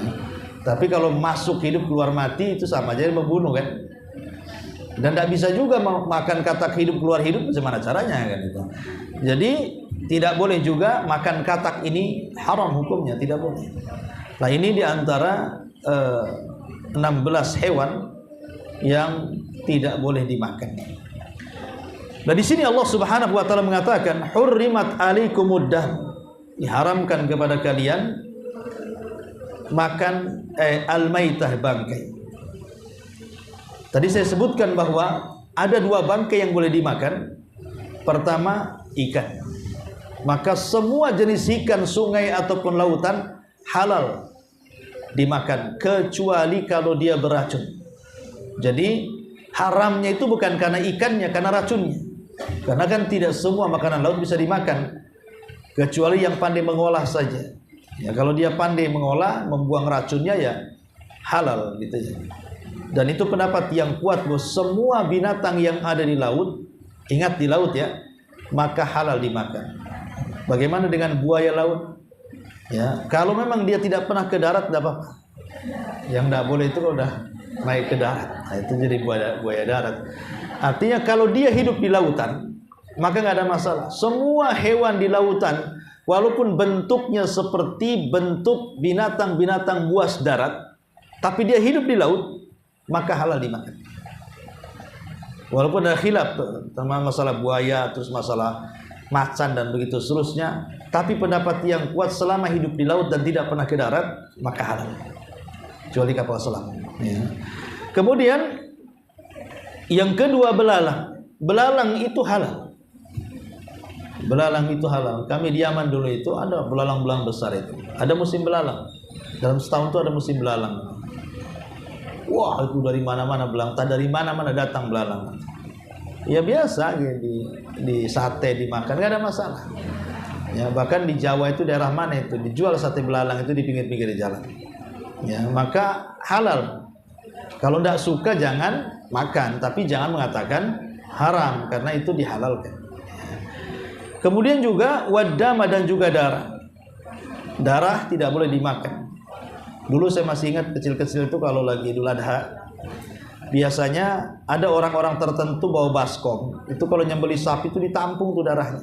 [SPEAKER 2] Tapi kalau masuk hidup keluar mati itu sama aja membunuh kan. Dan tidak bisa juga makan katak hidup keluar hidup, bagaimana caranya kan itu. Jadi tidak boleh juga makan katak, ini haram hukumnya, tidak boleh. Nah, ini diantara 16 hewan yang tidak boleh dimakan. Nah, di sini Allah Subhanahu wa taala mengatakan hurrimat alaikumud dam, diharamkan kepada kalian makan al-maitah, bangkai. Tadi saya sebutkan bahwa ada 2 bangkai yang boleh dimakan. Pertama, ikan. Maka semua jenis ikan sungai ataupun lautan halal dimakan kecuali kalau dia beracun. Jadi haramnya itu bukan karena ikannya, karena racunnya. Karena kan tidak semua makanan laut bisa dimakan, kecuali yang pandai mengolah saja. Ya, kalau dia pandai mengolah, membuang racunnya, ya halal gitu ya. Dan itu pendapat yang kuat bahwa semua binatang yang ada di laut, ingat di laut ya, maka halal dimakan. Bagaimana dengan buaya laut? Ya, kalau memang dia tidak pernah ke darat tidak apa-apa. Yang tidak boleh itu udah naik ke darat. Nah, itu jadi buaya darat. Artinya kalau dia hidup di lautan, maka nggak ada masalah. Semua hewan di lautan, walaupun bentuknya seperti bentuk binatang-binatang buas darat, tapi dia hidup di laut, maka halal dimakan. Walaupun ada khilaf tentang masalah buaya, terus masalah macan dan begitu seterusnya, tapi pendapat yang kuat selama hidup di laut dan tidak pernah ke darat, maka halal, kecuali kapal selam. Ya. Kemudian yang kedua, belalang. Belalang itu halal. Belalang itu halal. Kami di Yaman dulu itu ada belalang-belalang besar itu. Ada musim belalang. Dalam setahun itu ada musim belalang. Wah, itu dari mana-mana belalang. Dari mana-mana datang belalang. Ya biasa di sate dimakan, nggak ada masalah. Ya, bahkan di Jawa itu daerah mana itu dijual sate belalang itu di pinggir-pinggir jalan. Ya, maka halal. Kalau tidak suka jangan makan, tapi jangan mengatakan haram karena itu dihalalkan. Kemudian juga wadama, dan juga darah. Darah tidak boleh dimakan. Dulu saya masih ingat kecil-kecil itu kalau lagi Idul Adha, biasanya ada orang-orang tertentu bawa baskom, itu kalau nyembeli sapi itu ditampung tuh darahnya,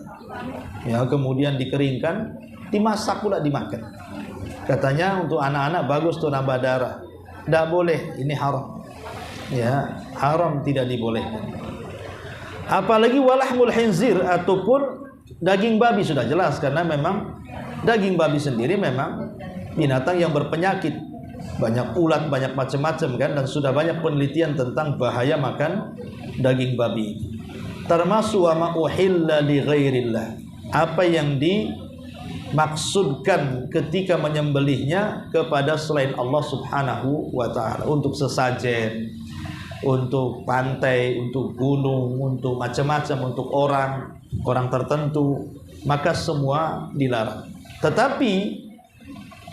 [SPEAKER 2] ya, kemudian dikeringkan, dimasak pula dimakan. Katanya untuk anak-anak bagus tuh nambah darah. Tidak boleh, ini haram, ya, haram, tidak dibolehkan. Apalagi walahmul khinzir ataupun daging babi, sudah jelas karena memang daging babi sendiri memang binatang yang berpenyakit, banyak ulat, banyak macam-macam kan, dan sudah banyak penelitian tentang bahaya makan daging babi. Termasuk wa ma uhilla li ghairillah, apa yang dimaksudkan ketika menyembelihnya kepada selain Allah Subhanahu wa taala, untuk sesajen, untuk pantai, untuk gunung, untuk macam-macam, untuk orang tertentu, maka semua dilarang. Tetapi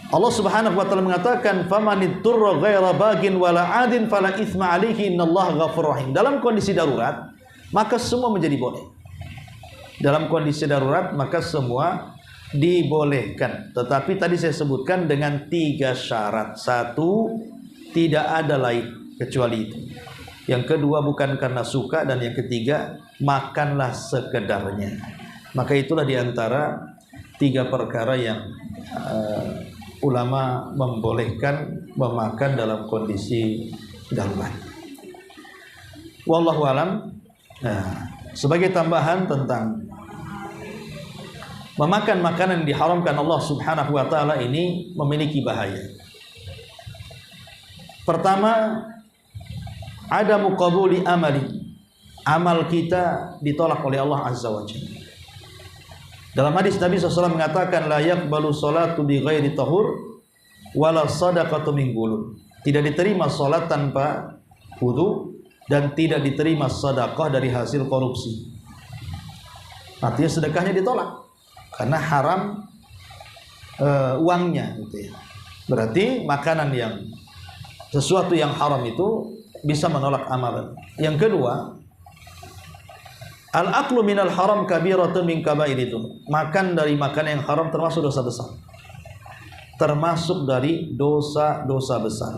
[SPEAKER 2] Allah Subhanahu wa taala mengatakan famanitturra ghaira bagin wala adin fala itsma alaihi innallaha ghafurur rahim. Dalam kondisi darurat maka semua menjadi boleh. Dalam kondisi darurat maka semua dibolehkan. Tetapi tadi saya sebutkan dengan 3 syarat. 1, tidak ada lain kecuali itu. Yang kedua, bukan karena suka, dan yang ketiga, makanlah sekedarnya. Maka itulah diantara 3 perkara yang ulama membolehkan memakan dalam kondisi darurat. Wallahu alam. Nah, sebagai tambahan tentang memakan makanan yang diharamkan Allah Subhanahu wa taala ini memiliki bahaya. Pertama, ada muqabuli amali. Amal kita ditolak oleh Allah Azza wa Jalla. Dalam hadis Nabi SAW mengatakan la yaqbalu salatu bi ghairi tahur wala sadaqatu min gulul. Tidak diterima salat tanpa wudu dan tidak diterima sedekah dari hasil korupsi. Artinya sedekahnya ditolak karena haram uangnya gitu ya. Berarti makanan yang sesuatu yang haram itu bisa menolak amalan. Yang kedua, al-aklu minal haram kabiratun min kabairitum. Makan dari makanan yang haram termasuk dosa besar. Termasuk dari dosa-dosa besar.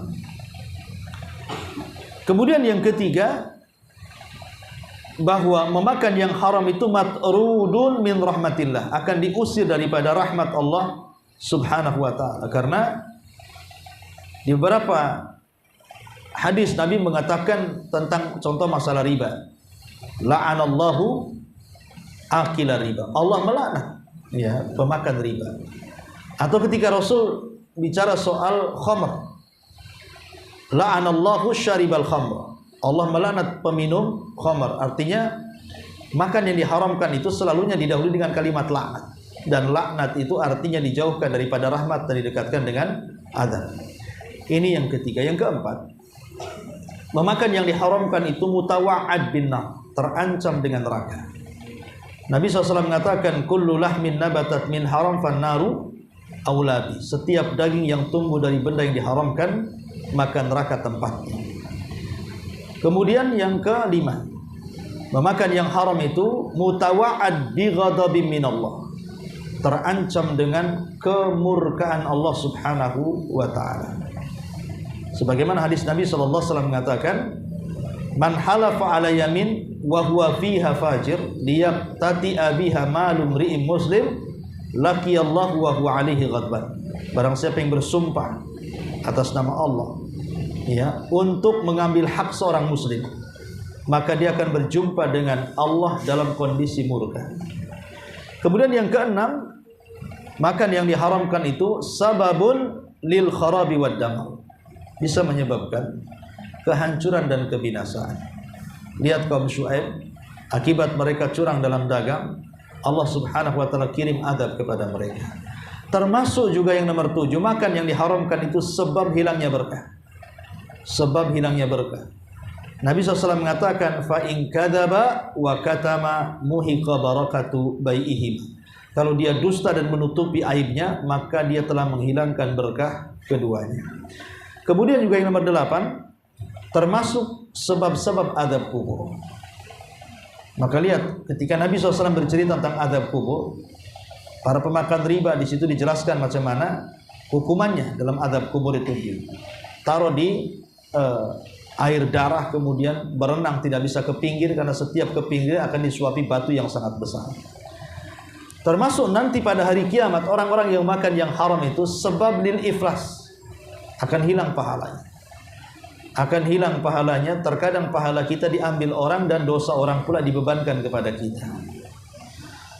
[SPEAKER 2] Kemudian yang ketiga, bahwa memakan yang haram itu matrudun min rahmatillah, akan diusir daripada rahmat Allah Subhanahu wa taala. Karena di beberapa hadis Nabi mengatakan tentang contoh masalah riba. La'anallahu akila riba. Allah melaknat ya pemakan riba. Atau ketika Rasul bicara soal khamr, la'anallahu syaribal khamr. Allah melaknat peminum khamr. Artinya makan yang diharamkan itu selalunya didahului dengan kalimat laknat. Dan laknat itu artinya dijauhkan daripada rahmat dan didekatkan dengan azab. Ini yang ketiga. Yang keempat, memakan yang diharamkan itu mutawa'ad bin nar, terancam dengan neraka. Nabi SAW mengatakan kullu lahmin nabatat min haram fan naru aulabi. Setiap daging yang tumbuh dari benda yang diharamkan, maka neraka tempatnya. Kemudian yang kelima, memakan yang haram itu mutawa'ad bi ghadabin minallah, terancam dengan kemurkaan Allah Subhanahu wa taala. Sebagaimana hadis Nabi sallallahu alaihi wasallam mengatakan, man halafa ala yamin wa huwa fiha fajir liyaqtati biha malum ri'im muslim laqiyallahu wa huwa alaihi ghadban. Barang siapa yang bersumpah atas nama Allah ya untuk mengambil hak seorang muslim, maka dia akan berjumpa dengan Allah dalam kondisi murka. Kemudian yang keenam, makan yang diharamkan itu sababun lil kharabi wad damar, bisa menyebabkan kehancuran dan kebinasaan. Lihat kaum Syuaib, akibat mereka curang dalam dagang, Allah Subhanahu wa taala kirim adab kepada mereka. Termasuk juga yang nomor 7, makan yang diharamkan itu sebab hilangnya berkah. Sebab hilangnya berkah. Nabi SAW mengatakan fa in kadzaba wa katama muhiqa barakatu bai'ihim. Kalau dia dusta dan menutupi aibnya, maka dia telah menghilangkan berkah keduanya. Kemudian juga yang nomor 8, termasuk sebab-sebab azab kubur. Maka lihat ketika Nabi SAW bercerita tentang azab kubur, para pemakan riba di situ dijelaskan macam mana hukumannya dalam azab kubur itu. Taruh di air darah kemudian berenang tidak bisa ke pinggir karena setiap ke pinggir akan disuapi batu yang sangat besar. Termasuk nanti pada hari kiamat orang-orang yang makan yang haram itu sebab lil iflas, akan hilang pahalanya. Akan hilang pahalanya. Terkadang pahala kita diambil orang dan dosa orang pula dibebankan kepada kita.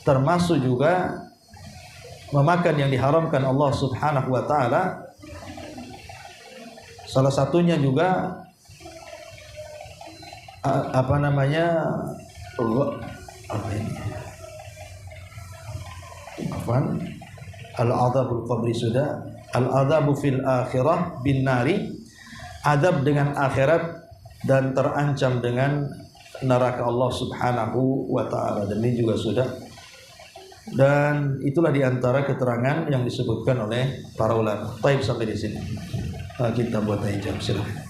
[SPEAKER 2] Termasuk juga memakan yang diharamkan Allah Subhanahu wa taala. Salah satunya juga apa ini? Al-adzabul qabri sudah, al-adzabu fil akhirah bin nari, azab dengan akhirat dan terancam dengan neraka Allah Subhanahu wa taala. Dan ini juga sudah. Dan itulah diantara keterangan yang disebutkan oleh para ulama. Taib sampai di sini. Kita buat aja, silakan.